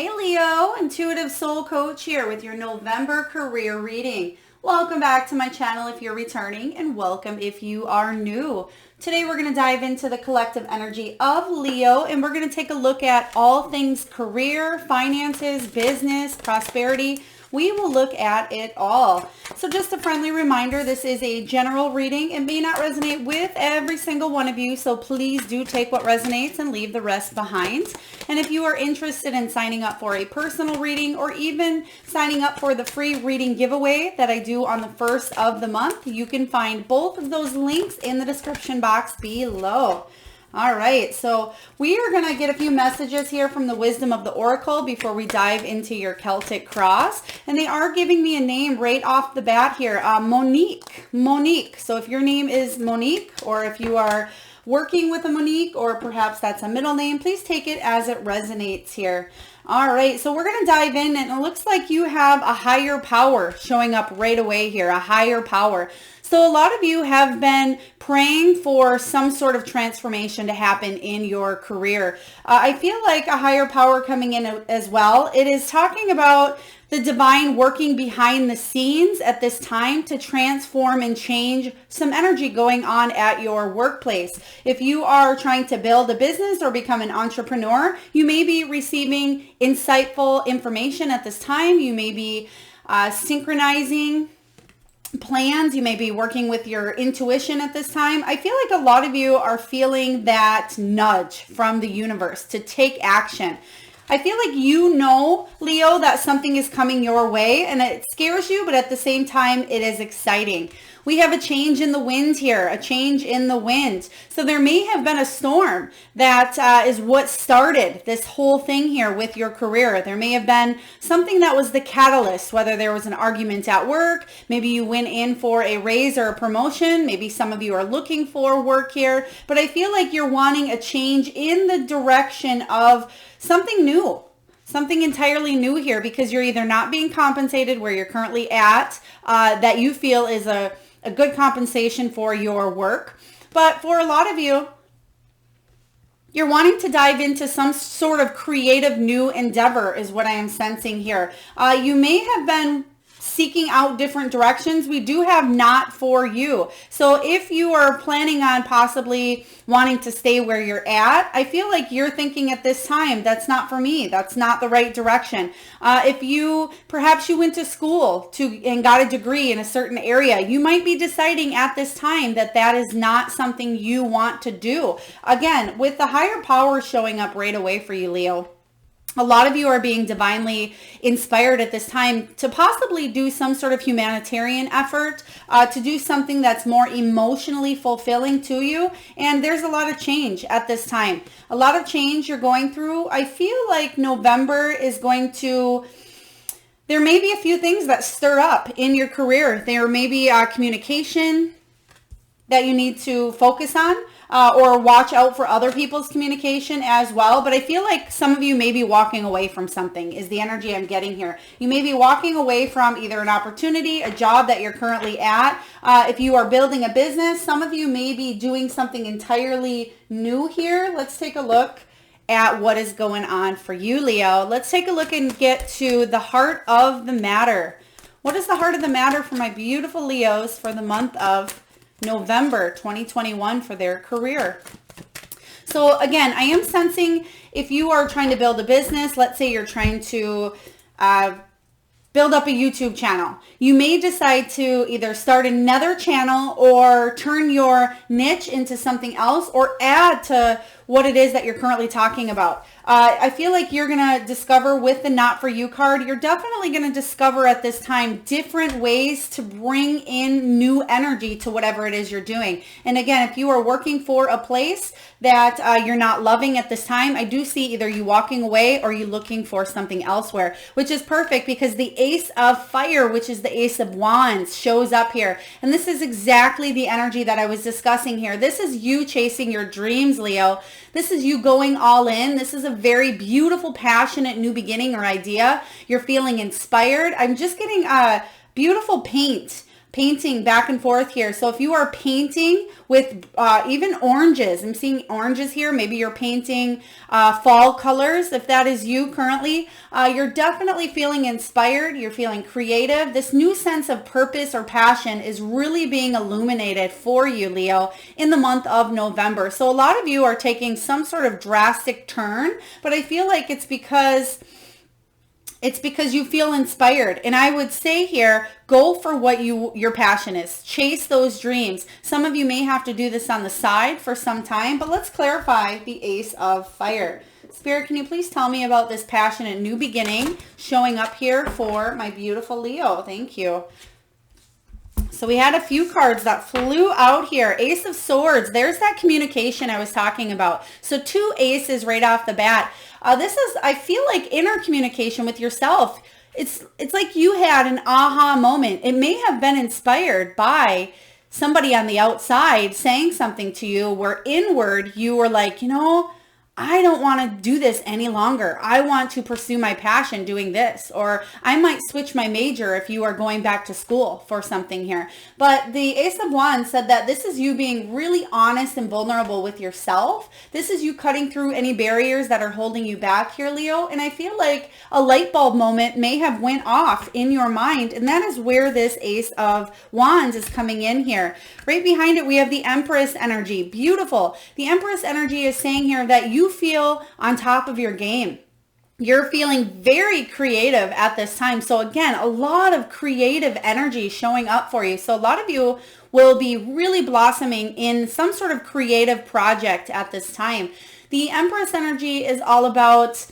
Hey Leo, Intuitive Soul Coach here with your November career reading. Welcome back to my channel if you're returning, and welcome if you are new. Today we're going to dive into the collective energy of Leo, and we're going to take a look at all things career, finances, business, prosperity. We will look at it all. So just a friendly reminder, this is a general reading. It may not resonate with every single one of you, so please do take what resonates and leave the rest behind. And if you are interested in signing up for a personal reading or even signing up for the free reading giveaway that I do on the first of the month, you can find both of those links in the description box below. All right, so we are going to get a few messages here from the Wisdom of the Oracle before we dive into your Celtic cross. And they are giving me a name right off the bat here, Monique. Monique. So if your name is Monique, or if you are working with a Monique, or perhaps that's a middle name, please take it as it resonates here. All right, so we're going to dive in, and it looks like you have a higher power showing up right away here, a higher power. So a lot of you have been praying for some sort of transformation to happen in your career. I feel like a higher power coming in as well. It is talking about the divine working behind the scenes at this time to transform and change some energy going on at your workplace. If you are trying to build a business or become an entrepreneur, you may be receiving insightful information at this time. You may be synchronizing plans. You may be working with your intuition at this time. I feel like a lot of you are feeling that nudge from the universe to take action. I feel like you know, Leo, that something is coming your way and it scares you, but at the same time, it is exciting. We have a change in the wind here, a change in the wind. So there may have been a storm that is what started this whole thing here with your career. There may have been something that was the catalyst, whether there was an argument at work, maybe you went in for a raise or a promotion, maybe some of you are looking for work here, but I feel like you're wanting a change in the direction of something new. Something entirely new here, because you're either not being compensated where you're currently at, that you feel is a good compensation for your work. But for a lot of you, you're wanting to dive into some sort of creative new endeavor is what I am sensing here. You may have been seeking out different directions. We do have not for you. So if you are planning on possibly wanting to stay where you're at, I feel like you're thinking at this time, that's not for me. That's not the right direction. Perhaps you went to school and got a degree in a certain area, you might be deciding at this time that that is not something you want to do. Again, with the higher power showing up right away for you, Leo, a lot of you are being divinely inspired at this time to possibly do some sort of humanitarian effort, to do something that's more emotionally fulfilling to you. And there's a lot of change at this time. A lot of change you're going through. I feel like November is there may be a few things that stir up in your career. There may be communication that you need to focus on. Or watch out for other people's communication as well. But I feel like some of you may be walking away from something is the energy I'm getting here. You may be walking away from either an opportunity, a job that you're currently at. If you are building a business, some of you may be doing something entirely new here. Let's take a look at what is going on for you, Leo. Let's take a look and get to the heart of the matter. What is the heart of the matter for my beautiful Leos for the month of November 2021 for their career? So again, I am sensing if you are trying to build a business, let's say you're trying to build up a YouTube channel, you may decide to either start another channel or turn your niche into something else or add to what it is that you're currently talking about. I feel like you're going to discover with the Not For You card, you're definitely going to discover at this time different ways to bring in new energy to whatever it is you're doing. And again, if you are working for a place that you're not loving at this time, I do see either you walking away or you looking for something elsewhere, which is perfect because the Ace of Fire, which is the Ace of Wands, shows up here. And this is exactly the energy that I was discussing here. This is you chasing your dreams, Leo. This is you going all in. This is a very beautiful, passionate new beginning or idea. You're feeling inspired. I'm just getting beautiful paint painting back and forth here. So if you are painting with even oranges, I'm seeing oranges here. Maybe you're painting fall colors. If that is you currently, you're definitely feeling inspired. You're feeling creative. This new sense of purpose or passion is really being illuminated for you, Leo, in the month of November. So a lot of you are taking some sort of drastic turn, but I feel like it's because you feel inspired. And I would say here, go for what your passion is. Chase those dreams. Some of you may have to do this on the side for some time, but let's clarify the Ace of Fire. Spirit, can you please tell me about this passionate new beginning showing up here for my beautiful Leo? Thank you. So we had a few cards that flew out here. Ace of Swords. There's that communication I was talking about. So 2 aces right off the bat. This is, I feel like, inner communication with yourself. It's like you had an aha moment. It may have been inspired by somebody on the outside saying something to you where inward you were like, you know, I don't want to do this any longer. I want to pursue my passion doing this. Or I might switch my major if you are going back to school for something here. But the Ace of Wands said that this is you being really honest and vulnerable with yourself. This is you cutting through any barriers that are holding you back here, Leo. And I feel like a light bulb moment may have went off in your mind. And that is where this Ace of Wands is coming in here. Right behind it, we have the Empress energy. Beautiful. The Empress energy is saying here that you feel on top of your game. You're feeling very creative at this time. So again, a lot of creative energy showing up for you. So a lot of you will be really blossoming in some sort of creative project at this time. The Empress energy is all about,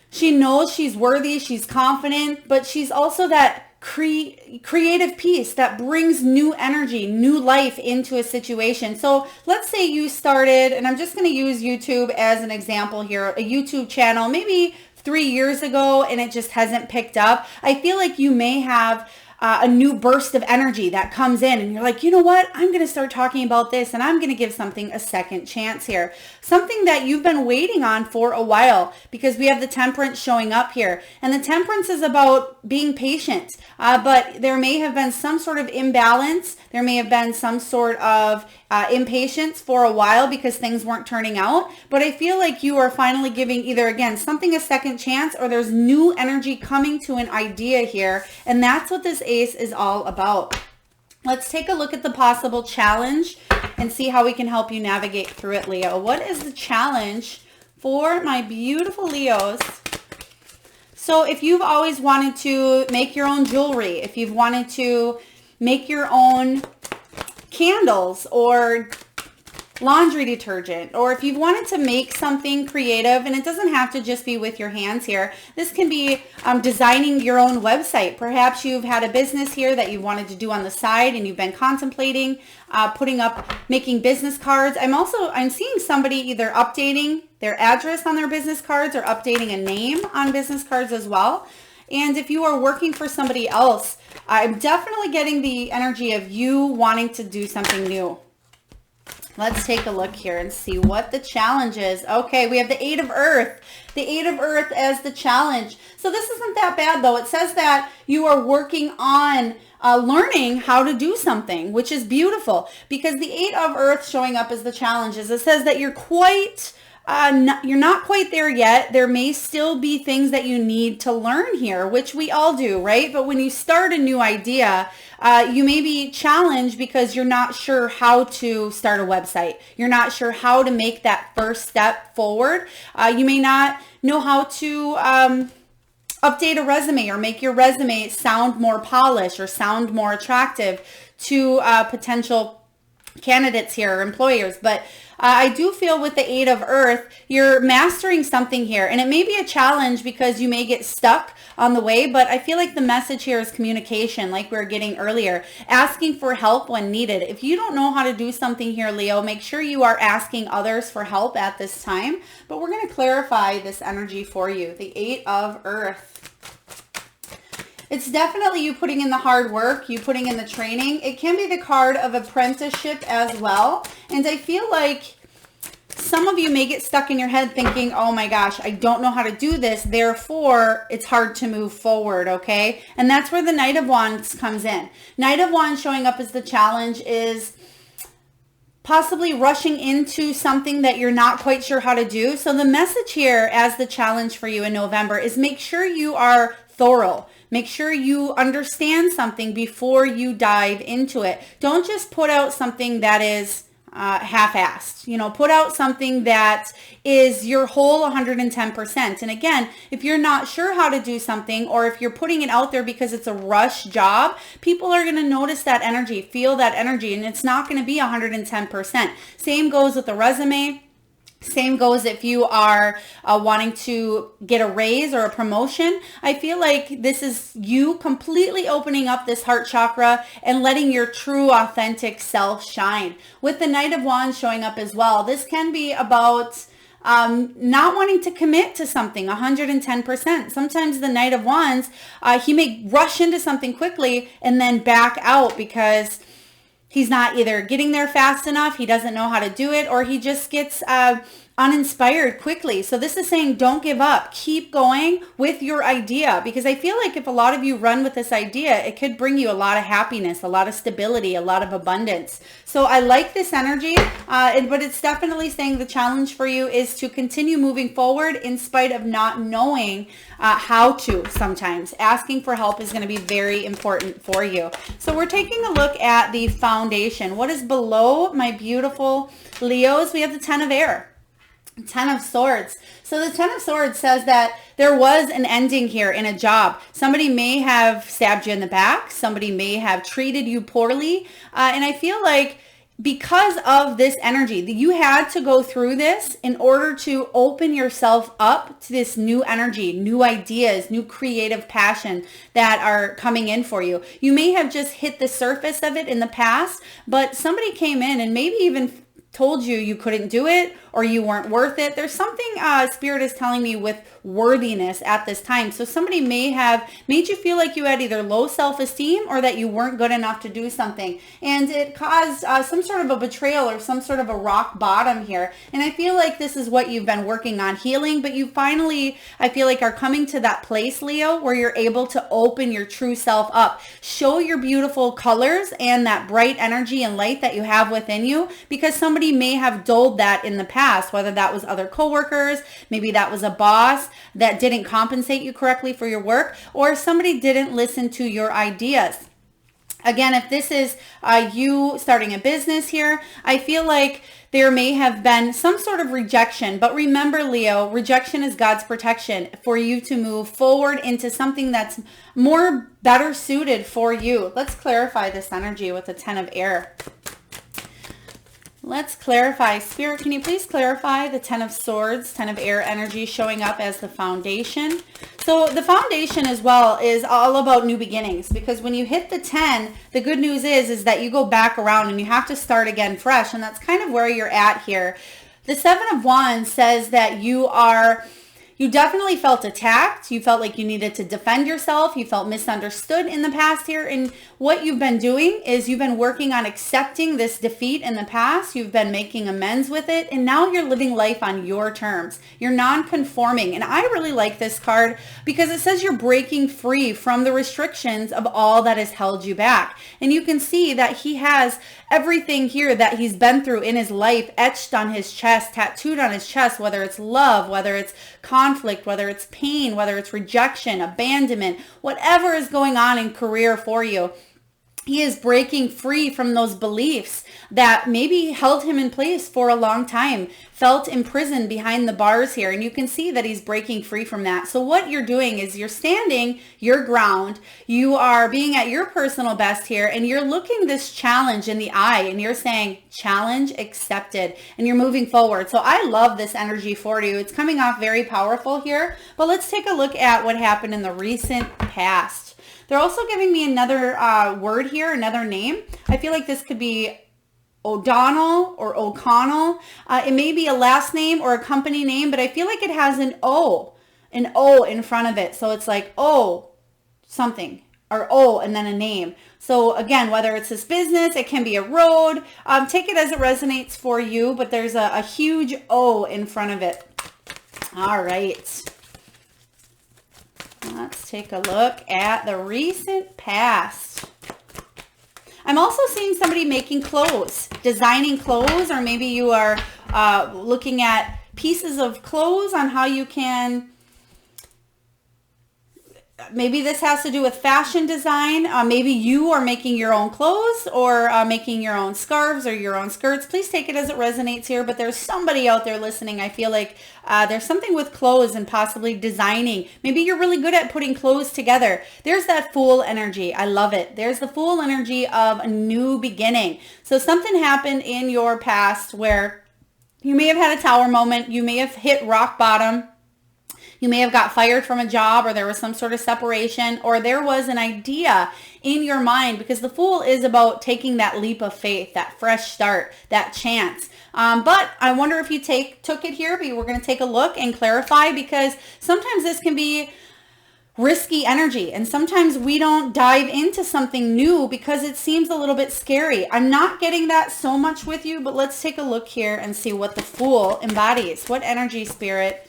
she knows she's worthy, she's confident, but she's also that creative piece that brings new energy, new life into a situation. So let's say you started, and I'm just going to use YouTube as an example here, a YouTube channel maybe 3 years ago, and it just hasn't picked up. I feel like you may have a new burst of energy that comes in and you're like, you know what, I'm going to start talking about this and I'm going to give something a second chance here. Something that you've been waiting on for a while, because we have the Temperance showing up here. And the Temperance is about being patient, but there may have been some sort of imbalance. There may have been some sort of impatience for a while because things weren't turning out. But I feel like you are finally giving either, again, something a second chance, or there's new energy coming to an idea here. And that's what this Ace is all about. Let's take a look at the possible challenge and see how we can help you navigate through it, Leo. What is the challenge for my beautiful Leos? So if you've always wanted to make your own jewelry, if you've wanted to make your own candles or laundry detergent, or if you've wanted to make something creative, and it doesn't have to just be with your hands here. This can be designing your own website. Perhaps you've had a business here that you wanted to do on the side and you've been contemplating putting up, making business cards. I'm seeing somebody either updating their address on their business cards or updating a name on business cards as well. And if you are working for somebody else, I'm definitely getting the energy of you wanting to do something new. Let's take a look here and see what the challenge is. Okay, we have the Eight of Earth. The Eight of Earth as the challenge. So this isn't that bad though. It says that you are working on learning how to do something, which is beautiful, because the Eight of Earth showing up as the challenges. It says that you're not quite there yet. There may still be things that you need to learn here, which we all do, right? But when you start a new idea, you may be challenged because you're not sure how to start a website. You're not sure how to make that first step forward. You may not know how to update a resume or make your resume sound more polished or sound more attractive to potential candidates here or employers. But I do feel with the Eight of Earth, you're mastering something here, and it may be a challenge because you may get stuck on the way, but I feel like the message here is communication, like we were getting earlier, asking for help when needed. If you don't know how to do something here, Leo, make sure you are asking others for help at this time, but we're going to clarify this energy for you. The Eight of Earth. It's definitely you putting in the hard work, you putting in the training. It can be the card of apprenticeship as well. And I feel like some of you may get stuck in your head thinking, oh my gosh, I don't know how to do this, therefore it's hard to move forward, okay? And that's where the Knight of Wands comes in. Knight of Wands showing up as the challenge is possibly rushing into something that you're not quite sure how to do. So the message here as the challenge for you in November is make sure you are thorough. Make sure you understand something before you dive into it. Don't just put out something that is half-assed. You know, put out something that is your whole 110%. And again, if you're not sure how to do something, or if you're putting it out there because it's a rush job, people are going to notice that energy, feel that energy, and it's not going to be 110%. Same goes with the resume. Same goes if you are wanting to get a raise or a promotion. I feel like this is you completely opening up this heart chakra and letting your true, authentic self shine. With the Knight of Wands showing up as well, this can be about not wanting to commit to something 110%. Sometimes the Knight of Wands, he may rush into something quickly and then back out because he's not either getting there fast enough, he doesn't know how to do it, or he just gets uninspired quickly. So this is saying don't give up. Keep going with your idea, because I feel like if a lot of you run with this idea, it could bring you a lot of happiness, a lot of stability, a lot of abundance. So I like this energy, but it's definitely saying the challenge for you is to continue moving forward in spite of not knowing how to sometimes. Asking for help is going to be very important for you. So we're taking a look at the foundation. What is below my beautiful Leos? We have the Ten of Air. Ten of Swords. So the Ten of Swords says that there was an ending here in a job. Somebody may have stabbed you in the back. Somebody may have treated you poorly. And I feel like because of this energy, you had to go through this in order to open yourself up to this new energy, new ideas, new creative passion that are coming in for you. You may have just hit the surface of it in the past, but somebody came in and maybe even told you you couldn't do it or you weren't worth it. There's something Spirit is telling me with worthiness at this time. So somebody may have made you feel like you had either low self-esteem or that you weren't good enough to do something. And it caused some sort of a betrayal or some sort of a rock bottom here. And I feel like this is what you've been working on healing, but you finally, I feel like, are coming to that place, Leo, where you're able to open your true self up. Show your beautiful colors and that bright energy and light that you have within you, because somebody may have dulled that in the past, whether that was other coworkers, maybe that was a boss that didn't compensate you correctly for your work, or somebody didn't listen to your ideas. Again, if this is you starting a business here, I feel like there may have been some sort of rejection. But remember, Leo, rejection is God's protection for you to move forward into something that's better suited for you. Let's clarify this energy with the Ten of Air. Let's clarify. Spirit, can you please clarify the Ten of Swords, Ten of Air energy showing up as the foundation? So the foundation as well is all about new beginnings, because when you hit the 10, the good news is that you go back around and you have to start again fresh. And that's kind of where you're at here. The Seven of Wands says that you definitely felt attacked. You felt like you needed to defend yourself. You felt misunderstood in the past here. And what you've been doing is you've been working on accepting this defeat in the past. You've been making amends with it. And now you're living life on your terms. You're non-conforming. And I really like this card because it says you're breaking free from the restrictions of all that has held you back. And you can see that he has everything here that he's been through in his life etched on his chest, tattooed on his chest, whether it's love, whether it's conflict, whether it's pain, whether it's rejection, abandonment, whatever is going on in career for you. He is breaking free from those beliefs that maybe held him in place for a long time, felt imprisoned behind the bars here. And you can see that he's breaking free from that. So what you're doing is you're standing your ground. You are being at your personal best here, and you're looking this challenge in the eye and you're saying, challenge accepted, and you're moving forward. So I love this energy for you. It's coming off very powerful here, but let's take a look at what happened in the recent past. They're also giving me another word here, another name. I feel like this could be O'Donnell or O'Connell. It may be a last name or a company name, but I feel like it has an O in front of it. So it's like, oh, something. or O and then a name. So again, whether it's this business, it can be a road. Take it as it resonates for you, but there's a huge O in front of it. All right. Let's take a look at the recent past. I'm also seeing somebody making clothes, designing clothes, or maybe you are looking at pieces of clothes on how you can, maybe this has to do with fashion design. Maybe you are making your own clothes or making your own scarves or your own skirts. Please take it as it resonates here, but there's somebody out there listening. I feel like there's something with clothes and possibly designing. Maybe you're really good at putting clothes together. There's that Fool energy. I love it. There's the Fool energy of a new beginning. So something happened in your past where you may have had a tower moment. You may have hit rock bottom. You may have got fired from a job, or there was some sort of separation, or there was an idea in your mind, because the Fool is about taking that leap of faith, that fresh start, that chance. But I wonder if you took it here, but we're going to take a look and clarify, because sometimes this can be risky energy, and sometimes we don't dive into something new because it seems a little bit scary. I'm not getting that so much with you, but let's take a look here and see what the Fool embodies. What energy, Spirit,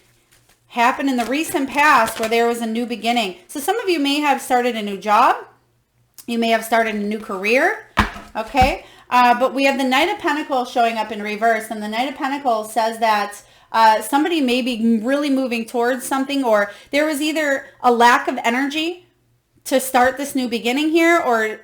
happened in the recent past where there was a new beginning? So some of you may have started a new job. You may have started a new career. Okay. But we have the Knight of Pentacles showing up in reverse. And the Knight of Pentacles says that somebody may be really moving towards something, or there was either a lack of energy to start this new beginning here, or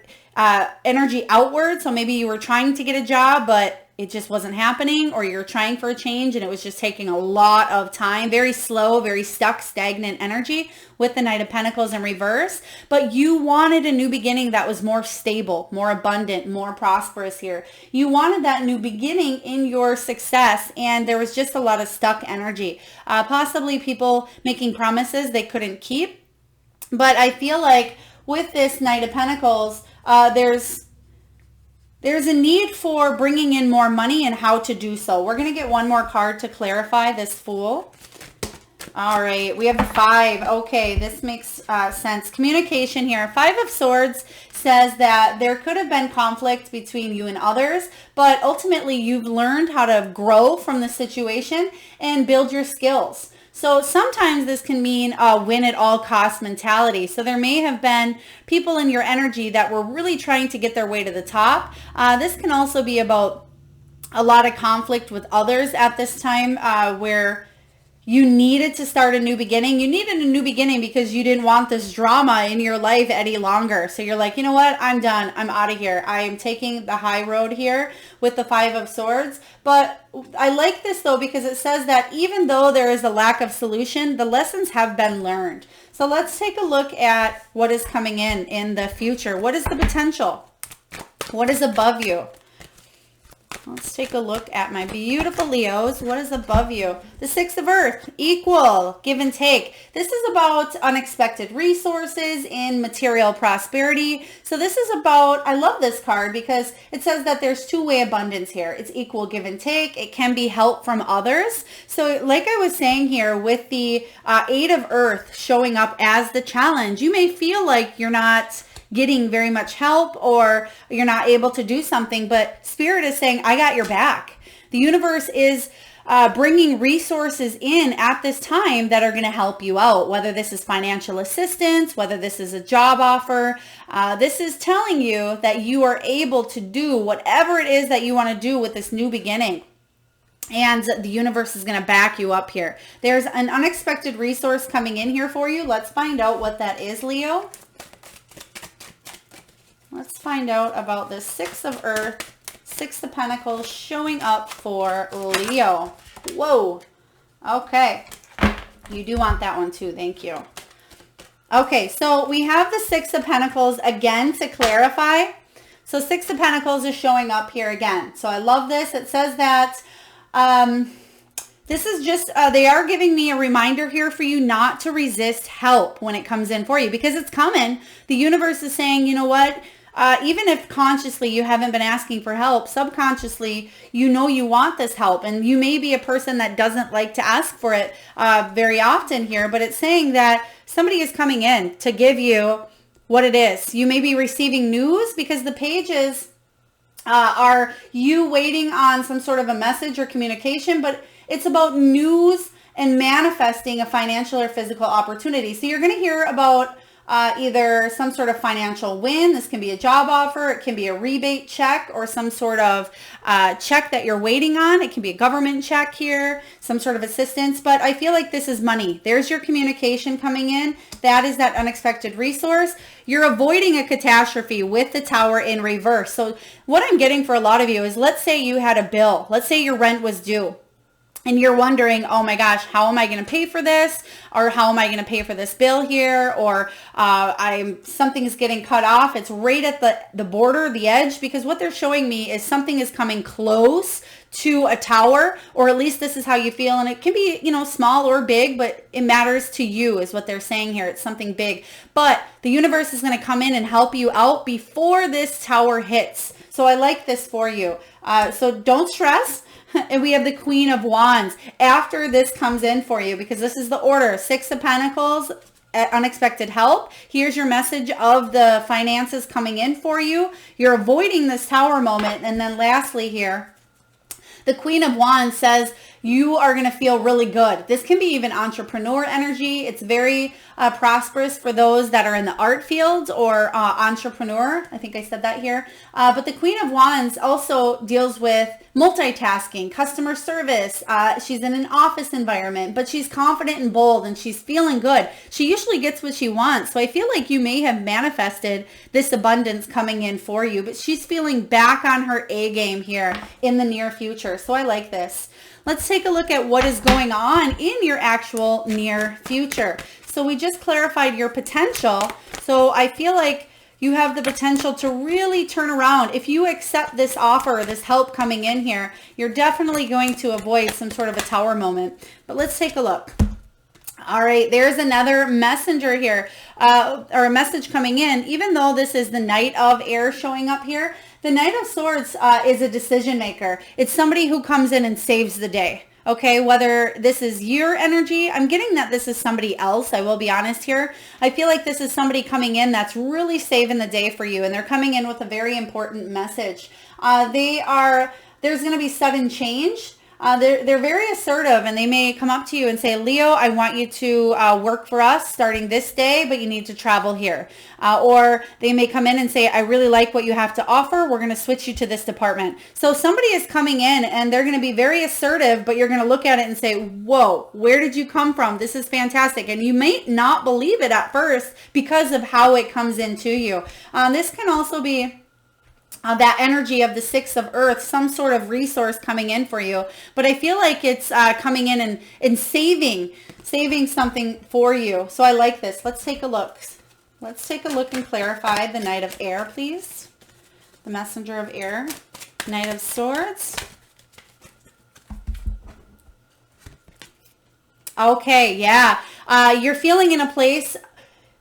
energy outward. So maybe you were trying to get a job, but it just wasn't happening, or you're trying for a change and it was just taking a lot of time, very slow, very stuck, stagnant energy with the Knight of Pentacles in reverse. But you wanted a new beginning that was more stable, more abundant, more prosperous here. You wanted that new beginning in your success, and there was just a lot of stuck energy. Possibly people making promises they couldn't keep. But I feel like with this Knight of Pentacles, there's a need for bringing in more money and how to do so. We're going to get one more card to clarify this Fool. All right, we have the 5. Okay, this makes sense. Communication here. 5 of Swords says that there could have been conflict between you and others, but ultimately you've learned how to grow from the situation and build your skills. So sometimes this can mean a win at all cost mentality. So there may have been people in your energy that were really trying to get their way to the top. This can also be about a lot of conflict with others at this time, where you needed to start a new beginning. You needed a new beginning because you didn't want this drama in your life any longer. So you're like, you know what? I'm done. I'm out of here. I am taking the high road here with the 5 of Swords. But I like this though, because it says that even though there is a lack of solution, the lessons have been learned. So let's take a look at what is coming in the future. What is the potential? What is above you? Let's take a look at my beautiful Leos. What is above you? The 6 of Earth, equal, give and take. This is about unexpected resources in material prosperity. So this is about, I love this card because it says that there's two-way abundance here. It's equal give and take. It can be help from others. So like I was saying here with the 8 of Earth showing up as the challenge, you may feel like you're not getting very much help or you're not able to do something, but Spirit is saying, I got your back. The universe is bringing resources in at this time that are going to help you out, whether this is financial assistance, whether this is a job offer. This is telling you that you are able to do whatever it is that you want to do with this new beginning. And the universe is going to back you up here. There's an unexpected resource coming in here for you. Let's find out what that is, Leo. Let's find out about the 6 of Earth, 6 of Pentacles showing up for Leo. Whoa. Okay. You do want that one too. Thank you. Okay, so we have the 6 of Pentacles again to clarify. So 6 of Pentacles is showing up here again. So I love this. It says that this is just, they are giving me a reminder here for you not to resist help when it comes in for you, because it's coming. The universe is saying, you know what? Even if consciously you haven't been asking for help, subconsciously, you know you want this help. And you may be a person that doesn't like to ask for it very often here, but it's saying that somebody is coming in to give you what it is. You may be receiving news because the pages are you waiting on some sort of a message or communication, but it's about news and manifesting a financial or physical opportunity. So you're going to hear about either some sort of financial win. This can be a job offer. It can be a rebate check or some sort of check that you're waiting on. It can be a government check here, some sort of assistance. But I feel like this is money. There's your communication coming in. That is that unexpected resource. You're avoiding a catastrophe with the Tower in reverse. So what I'm getting for a lot of you is, let's say you had a bill. Let's say your rent was due. And you're wondering, oh my gosh, how am I going to pay for this? Or how am I going to pay for this bill here? Or something is getting cut off. It's right at the border, the edge, because what they're showing me is something is coming close to a tower, or at least this is how you feel. And it can be, small or big, but it matters to you is what they're saying here. It's something big, but the universe is going to come in and help you out before this tower hits. So I like this for you. So don't stress. And we have the Queen of Wands after this comes in for you, because this is the order. 6 of Pentacles, unexpected help. Here's your message of the finances coming in for you. You're avoiding this Tower moment. And then lastly here, the Queen of Wands says you are going to feel really good. This can be even entrepreneur energy. It's very prosperous for those that are in the art field or entrepreneur. I think I said that here. But the Queen of Wands also deals with multitasking, customer service. She's in an office environment, but she's confident and bold and she's feeling good. She usually gets what she wants. So I feel like you may have manifested this abundance coming in for you, but she's feeling back on her A game here in the near future. So I like this. Let's take a look at what is going on in your actual near future. So we just clarified your potential. So I feel like you have the potential to really turn around. If you accept this offer, this help coming in here, you're definitely going to avoid some sort of a Tower moment. But let's take a look. All right, there's another messenger here, or a message coming in. Even though this is the Knight of Air showing up here, the Knight of Swords is a decision maker. It's somebody who comes in and saves the day. Okay, whether this is your energy, I'm getting that this is somebody else. I will be honest here. I feel like this is somebody coming in that's really saving the day for you, and they're coming in with a very important message. There's going to be sudden change. They're very assertive, and they may come up to you and say, Leo, I want you to work for us starting this day, but you need to travel here. Or they may come in and say, I really like what you have to offer. We're going to switch you to this department. So somebody is coming in and they're going to be very assertive, but you're going to look at it and say, whoa, where did you come from? This is fantastic. And you may not believe it at first because of how it comes into you. This can also be that energy of the 6 of Earth, some sort of resource coming in for you. But I feel like it's coming in and saving something for you. So I like this. Let's take a look. Let's take a look and clarify the Knight of Air, please. The Messenger of Air, Knight of Swords. Okay, yeah. You're feeling in a place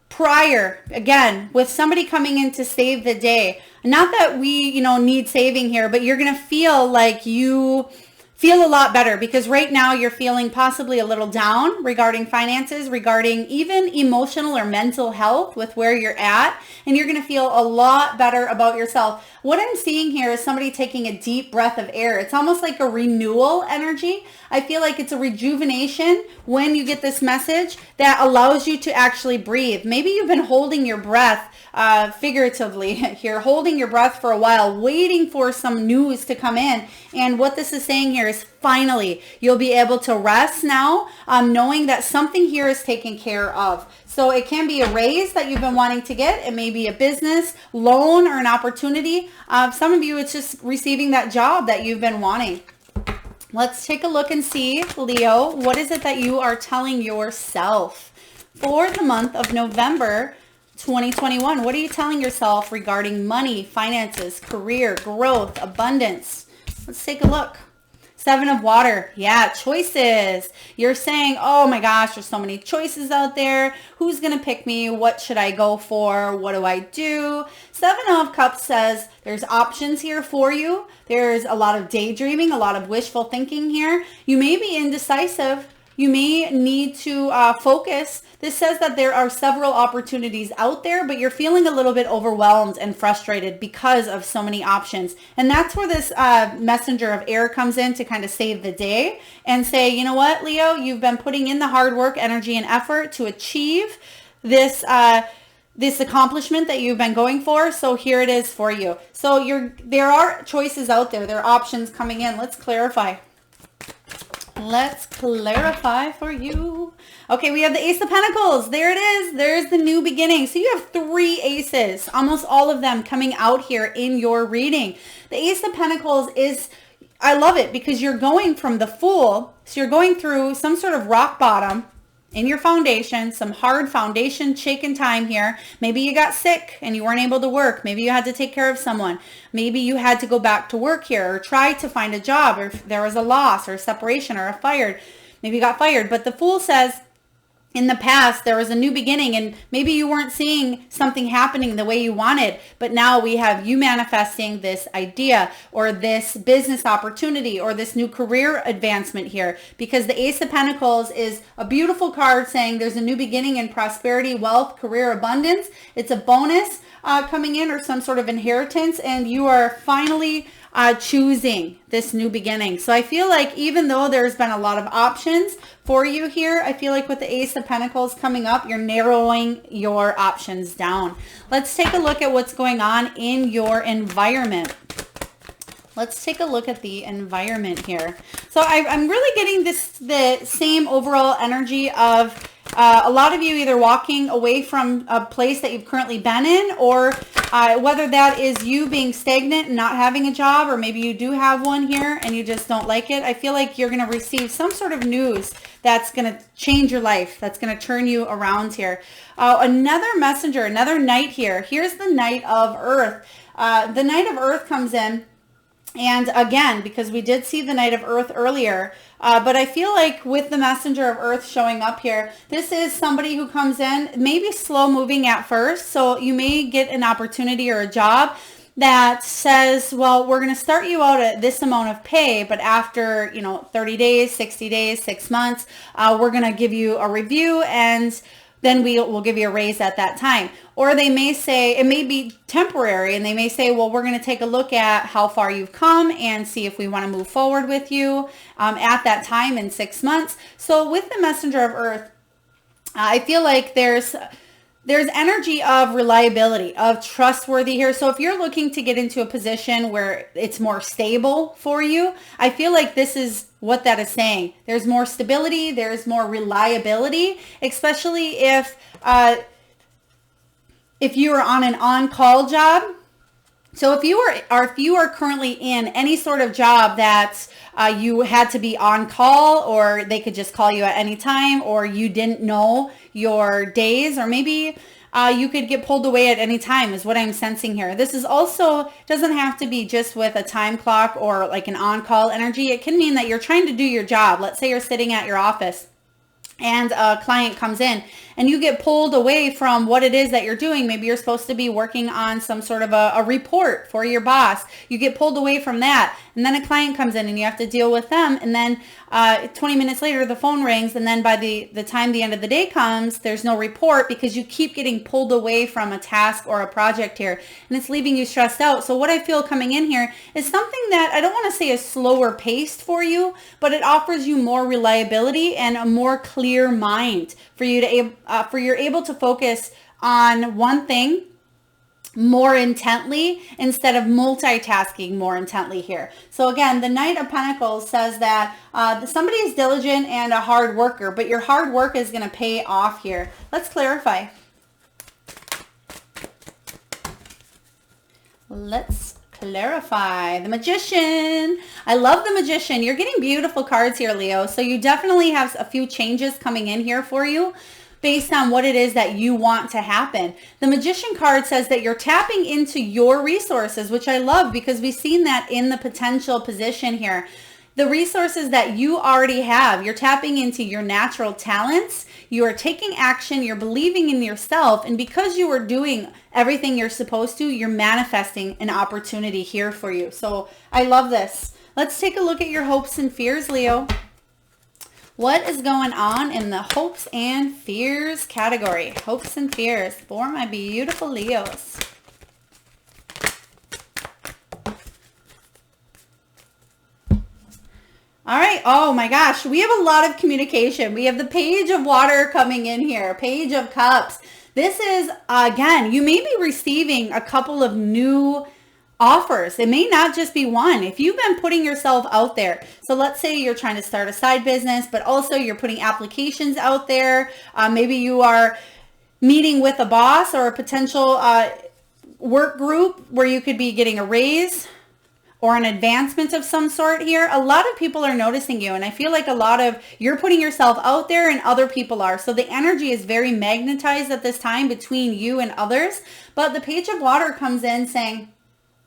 prior, again, with somebody coming in to save the day. Not that we, need saving here, but you're going to feel like you feel a lot better, because right now you're feeling possibly a little down regarding finances, regarding even emotional or mental health with where you're at, and you're going to feel a lot better about yourself. What I'm seeing here is somebody taking a deep breath of air. It's almost like a renewal energy. I feel like it's a rejuvenation when you get this message that allows you to actually breathe. Maybe you've been holding your breath figuratively here, holding your breath for a while, waiting for some news to come in. And what this is saying here is finally you'll be able to rest now, knowing that something here is taken care of. So it can be a raise that you've been wanting to get. It may be a business loan or an opportunity. Some of you, it's just receiving that job that you've been wanting. Let's take a look and see, Leo, what is it that you are telling yourself for the month of November 2021? What are you telling yourself regarding money, finances, career, growth, abundance? Let's take a look. 7 of Water. Yeah, choices. You're saying, oh my gosh, there's so many choices out there. Who's going to pick me? What should I go for? What do I do? 7 of Cups says there's options here for you. There's a lot of daydreaming, a lot of wishful thinking here. You may be indecisive. You may need to focus. This says that there are several opportunities out there, but you're feeling a little bit overwhelmed and frustrated because of so many options. And that's where this messenger of air comes in to kind of save the day and say, you know what, Leo, you've been putting in the hard work, energy, and effort to achieve this this accomplishment that you've been going for. So here it is for you. So there are choices out there. There are options coming in. Let's clarify. Let's clarify for you. Okay, we have the Ace of Pentacles. There it is. There's the new beginning. So you have 3 aces, almost all of them coming out here in your reading. The Ace of Pentacles is, I love it because you're going from the Fool. So you're going through some sort of rock bottom in your foundation, some hard foundation shaken time here. Maybe you got sick and you weren't able to work. Maybe you had to take care of someone. Maybe you had to go back to work here or try to find a job, or if there was a loss or a separation or a fired. Maybe you got fired. But the Fool says in the past there was a new beginning, and maybe you weren't seeing something happening the way you wanted, but now we have you manifesting this idea or this business opportunity or this new career advancement here, because the Ace of Pentacles is a beautiful card saying there's a new beginning in prosperity, wealth, career, abundance. It's a bonus coming in or some sort of inheritance, and you are finally choosing this new beginning. So I feel like even though there's been a lot of options for you here, I feel like with the Ace of Pentacles coming up, you're narrowing your options down. Let's take a look at what's going on in your environment. Let's take a look at the environment here. So I'm really getting the same overall energy of a lot of you either walking away from a place that you've currently been in, or whether that is you being stagnant and not having a job, or maybe you do have one here and you just don't like it. I feel like you're going to receive some sort of news that's going to change your life, that's going to turn you around here. Another messenger, another knight here. Here's the Knight of Earth. The Knight of Earth comes in. And again, because we did see the Knight of Earth earlier, but I feel like with the Messenger of Earth showing up here, this is somebody who comes in, maybe slow moving at first. So you may get an opportunity or a job that says, well, we're going to start you out at this amount of pay, but after, 30 days, 60 days, 6 months, we're going to give you a review, and then we'll give you a raise at that time. Or they may say, it may be temporary, and they may say, well, we're going to take a look at how far you've come and see if we want to move forward with you at that time in 6 months. So with the Messenger of Earth, I feel like there's energy of reliability, of trustworthy here. So if you're looking to get into a position where it's more stable for you, I feel like this is what that is saying. There's more stability, there's more reliability, especially if you are on an on-call job. So if you are currently in any sort of job that you had to be on call, or they could just call you at any time, or you didn't know your days, or maybe you could get pulled away at any time, is what I'm sensing here. This is also, doesn't have to be just with a time clock or like an on-call energy. It can mean that you're trying to do your job. Let's say you're sitting at your office and a client comes in and you get pulled away from what it is that you're doing. Maybe you're supposed to be working on some sort of a report for your boss. You get pulled away from that, and then a client comes in and you have to deal with them, and then 20 minutes later the phone rings, and then by the time the end of the day comes, there's no report because you keep getting pulled away from a task or a project here, and it's leaving you stressed out. So what I feel coming in here is something that I don't want to say is slower paced for you, but it offers you more reliability and a more clear mind for you to you're able to focus on one thing more intently instead of multitasking more intently here. So again, the Knight of Pentacles says that somebody is diligent and a hard worker, but your hard work is going to pay off here. Let's clarify. Let's clarify. The Magician. I love the Magician. You're getting beautiful cards here, Leo. So you definitely have a few changes coming in here for you based on what it is that you want to happen. The Magician card says that you're tapping into your resources, which I love because we've seen that in the potential position here. The resources that you already have, you're tapping into your natural talents, you are taking action, you're believing in yourself, and because you are doing everything you're supposed to, you're manifesting an opportunity here for you. So I love this. Let's take a look at your hopes and fears, Leo. What is going on in the hopes and fears category? Hopes and fears for my beautiful Leos. All right. Oh my gosh. We have a lot of communication. We have the Page of Water coming in here. Page of Cups. This is, again, you may be receiving a couple of new offers. It may not just be one. If you've been putting yourself out there, so let's say you're trying to start a side business, but also you're putting applications out there. Maybe you are meeting with a boss or a potential work group where you could be getting a raise or an advancement of some sort here. A lot of people are noticing you, and I feel like you're putting yourself out there and other people are. So the energy is very magnetized at this time between you and others. But the Page of Water comes in saying,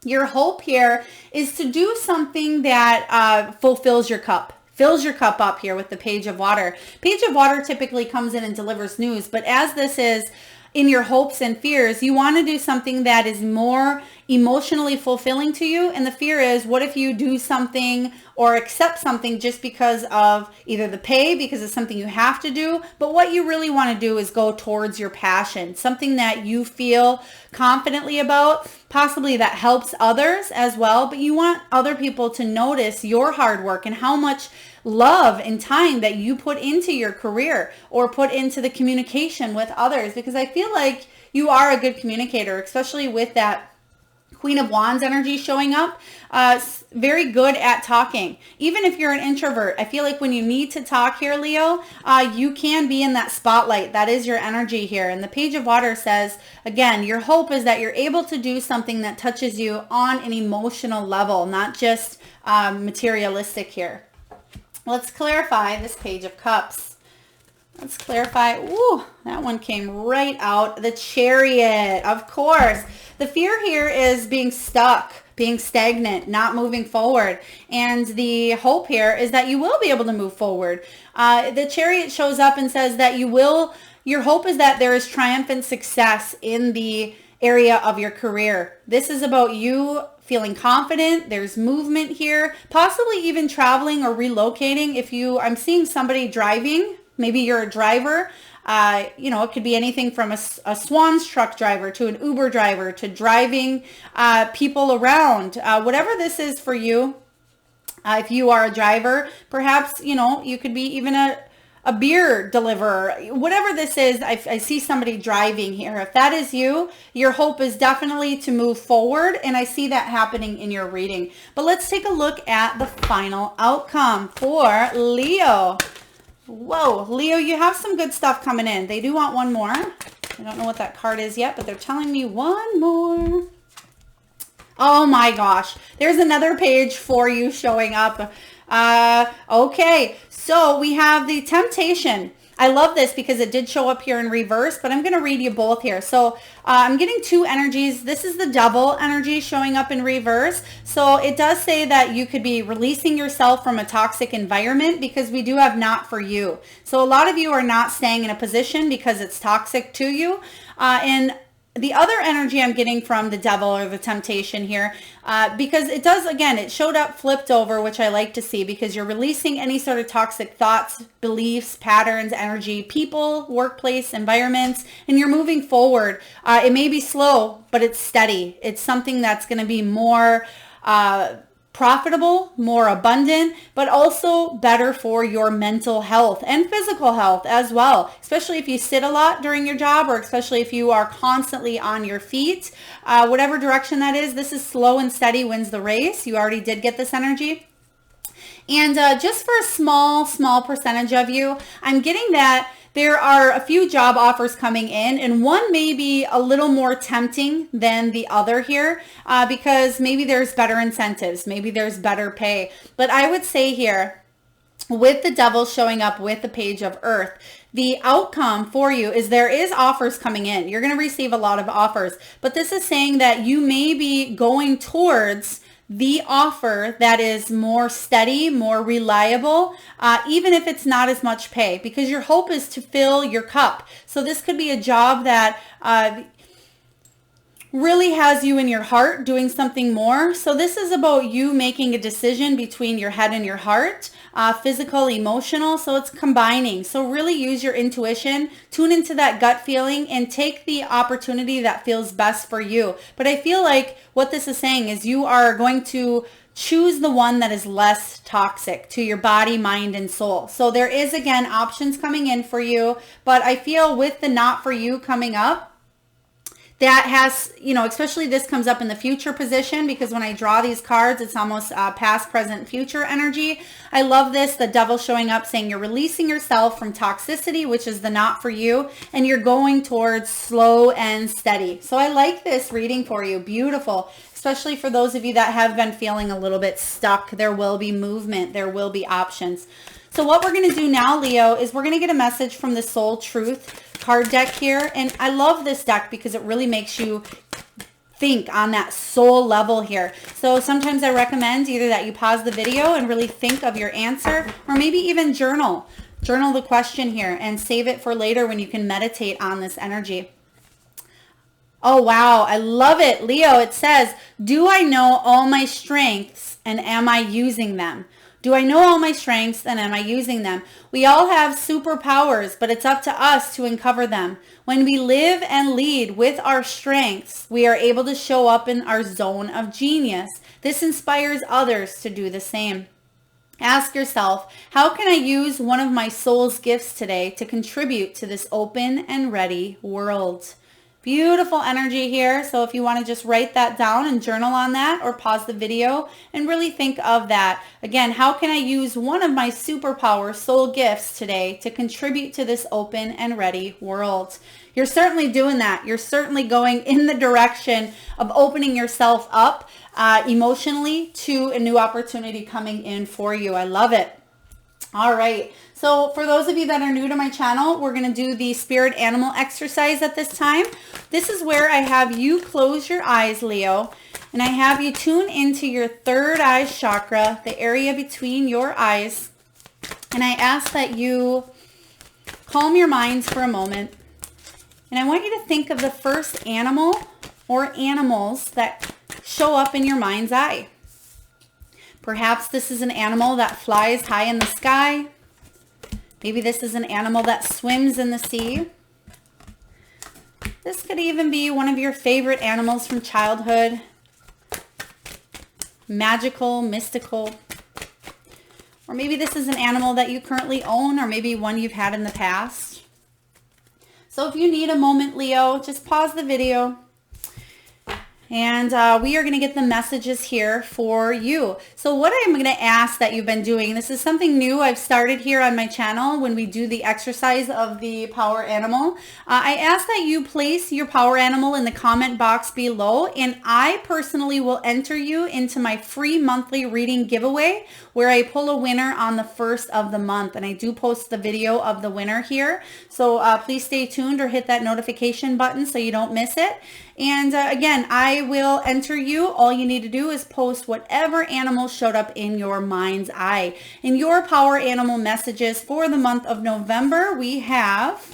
your hope here is to do something that fulfills your cup. Fills your cup up here with the Page of Water. Page of Water typically comes in and delivers news, but as this is in your hopes and fears, you want to do something that is more emotionally fulfilling to you. And the fear is, what if you do something or accept something just because of either the pay, because it's something you have to do, but what you really want to do is go towards your passion, something that you feel confidently about, possibly that helps others as well, but you want other people to notice your hard work and how much love and time that you put into your career or put into the communication with others, because I feel like you are a good communicator, especially with that Queen of Wands energy showing up. Very good at talking. Even if you're an introvert, I feel like when you need to talk here, Leo, you can be in that spotlight. That is your energy here. And the Page of Water says, again, your hope is that you're able to do something that touches you on an emotional level, not just materialistic here. Let's clarify this Page of Cups. Let's clarify. Ooh, that one came right out. The Chariot, of course. The fear here is being stuck, being stagnant, not moving forward. And the hope here is that you will be able to move forward. The Chariot shows up and says that your hope is that there is triumphant success in the area of your career. This is about you feeling confident. There's movement here, possibly even traveling or relocating. I'm seeing somebody driving. Maybe you're a driver. It could be anything from a Swan's truck driver to an Uber driver to driving people around. Whatever this is for you, if you are a driver, perhaps, you could be even a beer deliverer. Whatever this is, I see somebody driving here. If that is you, your hope is definitely to move forward, and I see that happening in your reading. But let's take a look at the final outcome for Leo. Whoa, Leo, you have some good stuff coming in. They do want one more. I don't know what that card is yet, but they're telling me one more. Oh my gosh. There's another page for you showing up. Okay, so we have the Temptation. I love this because it did show up here in reverse, but I'm going to read you both here. So I'm getting two energies. This is the Devil energy showing up in reverse. So it does say that you could be releasing yourself from a toxic environment, because we do have not for you. So a lot of you are not staying in a position because it's toxic to you. And the other energy I'm getting from the Devil or the Temptation here, because it does, again, it showed up flipped over, which I like to see, because you're releasing any sort of toxic thoughts, beliefs, patterns, energy, people, workplace, environments, and you're moving forward. It may be slow, but it's steady. It's something that's going to be more profitable, more abundant, but also better for your mental health and physical health as well, especially if you sit a lot during your job, or especially if you are constantly on your feet. Whatever direction that is, this is slow and steady wins the race. You already did get this energy. And just for a small percentage of you, I'm getting that there are a few job offers coming in, and one may be a little more tempting than the other here, because maybe there's better incentives, maybe there's better pay. But I would say here, with the Devil showing up with the Page of Earth, the outcome for you is there is offers coming in. You're going to receive a lot of offers, but this is saying that you may be going towards the offer that is more steady, more reliable, even if it's not as much pay, because your hope is to fill your cup. So this could be a job that really has you in your heart doing something more. So this is about you making a decision between your head and your heart. physical, emotional. So it's combining. So really use your intuition, tune into that gut feeling, and take the opportunity that feels best for you. But I feel like what this is saying is you are going to choose the one that is less toxic to your body, mind, and soul. So there is, again, options coming in for you, but I feel with the not for you coming up, that has, you know, especially this comes up in the future position, because when I draw these cards, it's almost past, present, future energy. I love this. The devil showing up saying you're releasing yourself from toxicity, which is the not for you, and you're going towards slow and steady. So I like this reading for you. Beautiful. Especially for those of you that have been feeling a little bit stuck. There will be movement. There will be options. So what we're going to do now, Leo, is we're going to get a message from the Soul Truth card deck here. And I love this deck because it really makes you think on that soul level here. So sometimes I recommend either that you pause the video and really think of your answer, or maybe even journal the question here and save it for later when you can meditate on this energy. Oh, wow. I love it. Leo, it says, do I know all my strengths and am I using them? Do I know all my strengths and am I using them? We all have superpowers, but it's up to us to uncover them. When we live and lead with our strengths, we are able to show up in our zone of genius. This inspires others to do the same. Ask yourself, how can I use one of my soul's gifts today to contribute to this open and ready world? Beautiful energy here. So if you want to just write that down and journal on that, or pause the video and really think of that. Again, how can I use one of my superpower soul gifts today to contribute to this open and ready world? You're certainly doing that. You're certainly going in the direction of opening yourself up emotionally to a new opportunity coming in for you. I love it. All right. So for those of you that are new to my channel, we're going to do the spirit animal exercise at this time. This is where I have you close your eyes, Leo, and I have you tune into your third eye chakra, the area between your eyes. And I ask that you calm your minds for a moment. And I want you to think of the first animal or animals that show up in your mind's eye. Perhaps this is an animal that flies high in the sky. Maybe this is an animal that swims in the sea. This could even be one of your favorite animals from childhood. Magical, mystical. Or maybe this is an animal that you currently own, or maybe one you've had in the past. So if you need a moment, Leo, just pause the video. And we are going to get the messages here for you. So what I'm going to ask that you've been doing, this is something new I've started here on my channel when we do the exercise of the power animal. I ask that you place your power animal in the comment box below, and I personally will enter you into my free monthly reading giveaway where I pull a winner on the 1st of the month. And I do post the video of the winner here. So please stay tuned or hit that notification button so you don't miss it. And again, I will enter you. All you need to do is post whatever animal showed up in your mind's eye. In your power animal messages for the month of November, we have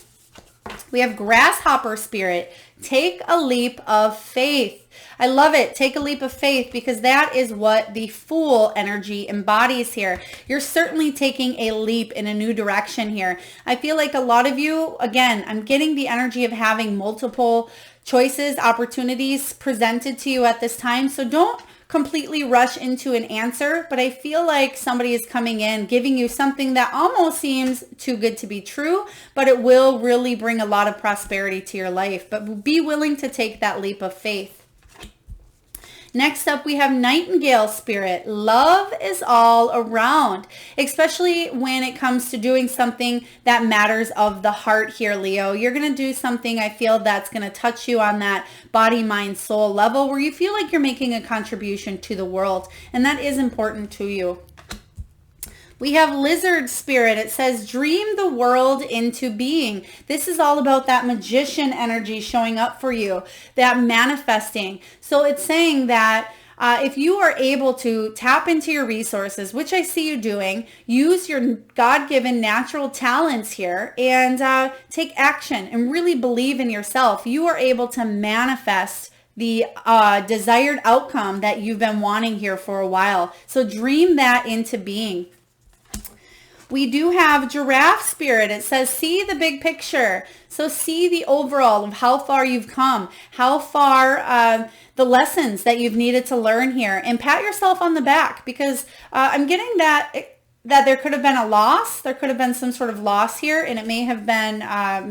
grasshopper spirit. Take a leap of faith. I love it. Take a leap of faith, because that is what the Fool energy embodies here. You're certainly taking a leap in a new direction here. I feel like a lot of you, again, I'm getting the energy of having multiple choices, opportunities presented to you at this time. So don't completely rush into an answer, but I feel like somebody is coming in, giving you something that almost seems too good to be true, but it will really bring a lot of prosperity to your life. But be willing to take that leap of faith. Next up, we have Nightingale spirit. Love is all around, especially when it comes to doing something that matters of the heart here, Leo. You're going to do something, I feel, that's going to touch you on that body, mind, soul level where you feel like you're making a contribution to the world, and that is important to you. We have Lizard spirit. It says, dream the world into being. This is all about that magician energy showing up for you, that manifesting. So it's saying that if you are able to tap into your resources, which I see you doing, use your God-given natural talents here and take action and really believe in yourself, you are able to manifest the desired outcome that you've been wanting here for a while. So dream that into being. We do have Giraffe Spirit. It says, see the big picture. So see the overall of how far you've come, how far the lessons that you've needed to learn here, and pat yourself on the back, because I'm getting that there could have been a loss. There could have been some sort of loss here, and it may have been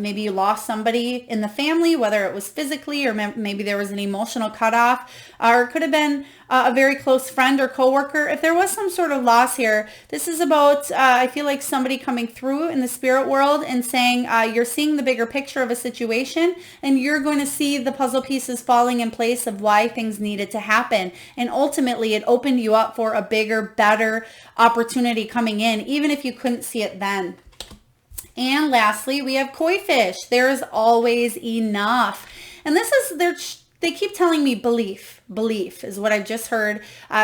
maybe you lost somebody in the family, whether it was physically or maybe there was an emotional cutoff, or it could have been a very close friend or coworker. If there was some sort of loss here, this is about, I feel like somebody coming through in the spirit world and saying you're seeing the bigger picture of a situation, and you're going to see the puzzle pieces falling in place of why things needed to happen. And ultimately, it opened you up for a bigger, better opportunity coming in, even if you couldn't see it then. And lastly, we have Koi Fish. There is always enough. And this is they keep telling me belief is what I've just heard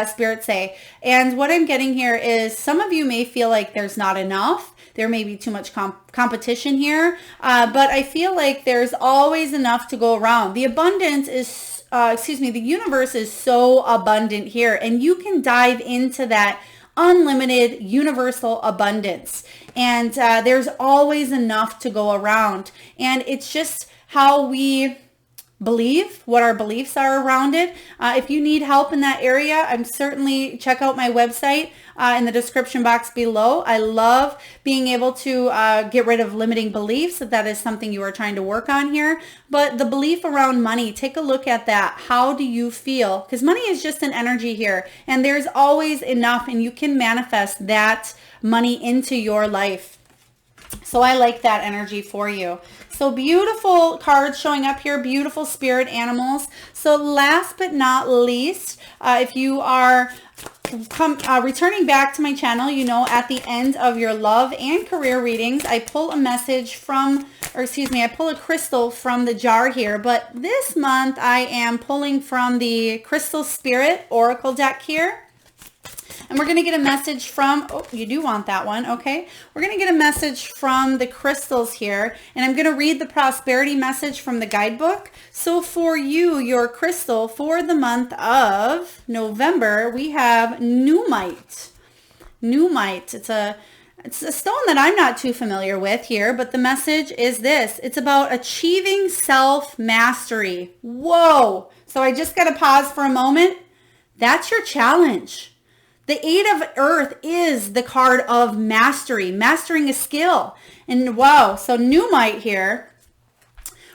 Spirit say. And what I'm getting here is some of you may feel like there's not enough. There may be too much competition here. But I feel like there's always enough to go around. The abundance is, the universe is so abundant here. And you can dive into that unlimited universal abundance. And there's always enough to go around. And it's just how we believe, what our beliefs are around it. If you need help in that area, I'm certainly check out my website in the description box below. I love being able to get rid of limiting beliefs if that is something you are trying to work on here. But the belief around money, take a look at that. How do you feel? Because money is just an energy here, and there's always enough, and you can manifest that money into your life. So I like that energy for you. So beautiful cards showing up here, beautiful spirit animals. So last but not least, if you are returning back to my channel, you know at the end of your love and career readings, I pull a message from, I pull a crystal from the jar here. But this month I am pulling from the Crystal Spirit Oracle deck here. And we're going to get a message from, oh, you do want that one. Okay. We're going to get a message from the crystals here. And I'm going to read the prosperity message from the guidebook. So for you, your crystal for the month of November, we have Pneumite. Pneumite. It's a stone that I'm not too familiar with here, but the message is this. It's about achieving self-mastery. Whoa. So I just got to pause for a moment. That's your challenge. The Eight of Earth is the card of mastery, mastering a skill. And wow, so Pneumite here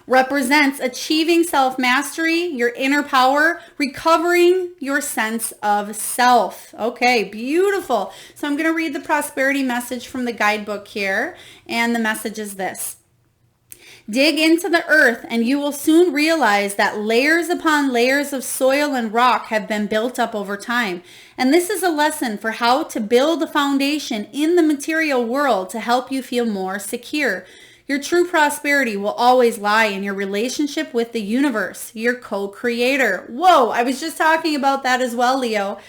represents achieving self-mastery, your inner power, recovering your sense of self. Okay, beautiful. So I'm going to read the prosperity message from the guidebook here. And the message is this. Dig into the earth and you will soon realize that layers upon layers of soil and rock have been built up over time. And this is a lesson for how to build a foundation in the material world to help you feel more secure. Your true prosperity will always lie in your relationship with the universe, your co-creator. Whoa, I was just talking about that as well, Leo.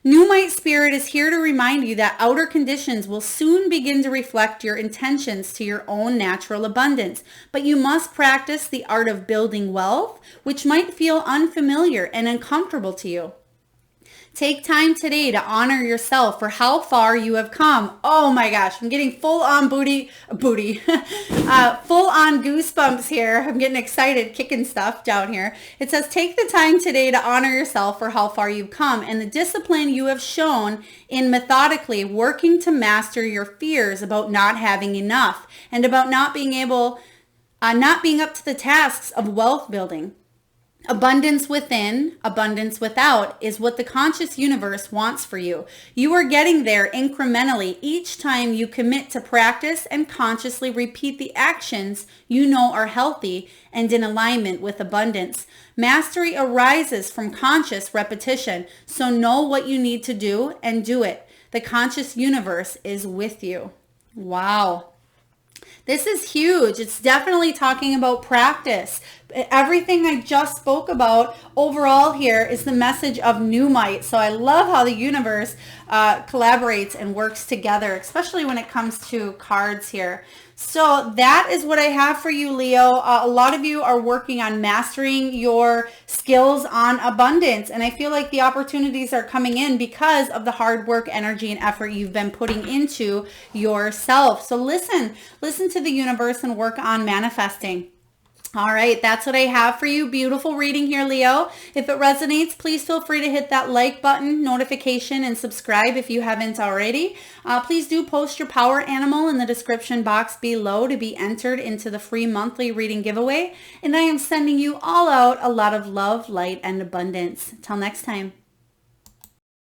Pneumite Spirit is here to remind you that outer conditions will soon begin to reflect your intentions to your own natural abundance. But you must practice the art of building wealth, which might feel unfamiliar and uncomfortable to you. Take time today to honor yourself for how far you have come. Oh my gosh, I'm getting full on full on goosebumps here. I'm getting excited, kicking stuff down here. It says, take the time today to honor yourself for how far you've come and the discipline you have shown in methodically working to master your fears about not having enough and about not being up to the tasks of wealth building. Abundance within, abundance without is what the conscious universe wants for you. You are getting there incrementally each time you commit to practice and consciously repeat the actions you know are healthy and in alignment with abundance. Mastery arises from conscious repetition, so know what you need to do and do it. The conscious universe is with you. Wow. This is huge. It's definitely talking about practice. Everything I just spoke about overall here is the message of Pneumite. So I love how the universe collaborates and works together, especially when it comes to cards here. So that is what I have for you, Leo. A lot of you are working on mastering your skills on abundance. And I feel like the opportunities are coming in because of the hard work, energy, and effort you've been putting into yourself. So listen to the universe and work on manifesting. All right, that's what I have for you. Beautiful reading here, Leo. If it resonates, please feel free to hit that like button, notification, and subscribe if you haven't already. Please do post your power animal in the description box below to be entered into the free monthly reading giveaway. And I am sending you all out a lot of love, light, and abundance. Till next time.